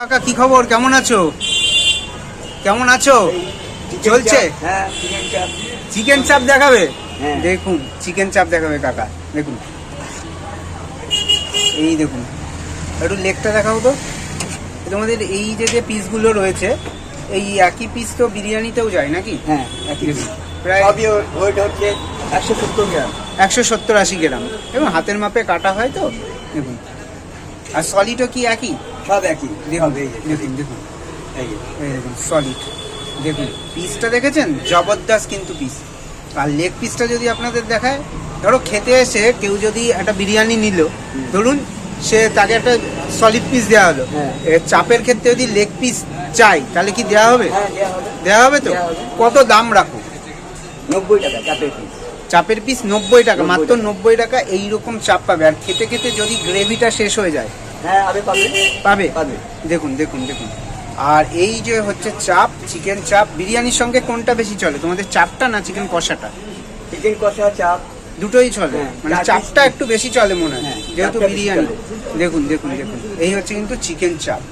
কাকা কি খবর, কেমন আছো? কেমন আছো? চলছে? হ্যাঁ, চিকেন চাপ। চিকেন চাপ দেখাবে? হ্যাঁ। দেখুন চিকেন চাপ দেখাবে কাকা। দেখুন এই দেখুন, একটু লেগটা দেখাও তো। তোমাদের এই যে পিসগুলো রয়েছে, এই একই পিস তো বিরিয়ানিতেও যায় নাকি? হ্যাঁ, একই দেখুন, piece। প্রায় সবই ওয়েট হচ্ছে 170 গ্রাম। 170-80 গ্রাম এবং হাতের মাপে কাটা হয় তো। দেখুন, আর সলিডও কি একই? সব একই। দেখুন সব এই যে, দেখুন দেখুন এই যে। এই দেখুন সলিড। দেখুন পিসটা দেখেছেন, জবরদস্ত কিন্তু পিস। আর লেগ পিসটা যদি আপনাদের দেখায়, ধরো খেতে এসে কেউ যদি একটা বিরিয়ানি নিল, ধরুন সে তাকে একটা সলিড পিস দেওয়া হলো, হ্যাঁ। চাপের ক্ষেত্রে যদি লেগ পিস চাই তাহলে কি দেওয়া হবে? হ্যাঁ, দেয়া হবে। দেওয়া হবে তো? দেয়া হবে। কত দাম রাখো? 90 টাকা চাপের পিস। চাপের পিস 90 টাকা, 90 মাত্র টাকা। 90 টাকা এইরকম চাপ পাবে। আর খেতে খেতে যদি গ্রেভিটা শেষ হয়ে যায়, হ্যাঁ, আবে পাবে। পাবে? পাবে। দেখুন দেখুন দেখুন। আর এই যে হচ্ছে চাপ, চিকেন চাপ, বিরিয়ানির সঙ্গে কোনটা বেশি চলে তোমাদের, চাপটা না চিকেন কষাটা? চিকেন কষা, চাপ। দুটোই চলে, হ্যাঁ, মানে চার চাপটা piece। একটু বেশি চলে মনে হয়, হ্যাঁ, যেহেতু চারটা piece বিরিয়ানি। চলে। দেখুন দেখুন দেখুন, এই হচ্ছে কিন্তু চিকেন চাপ।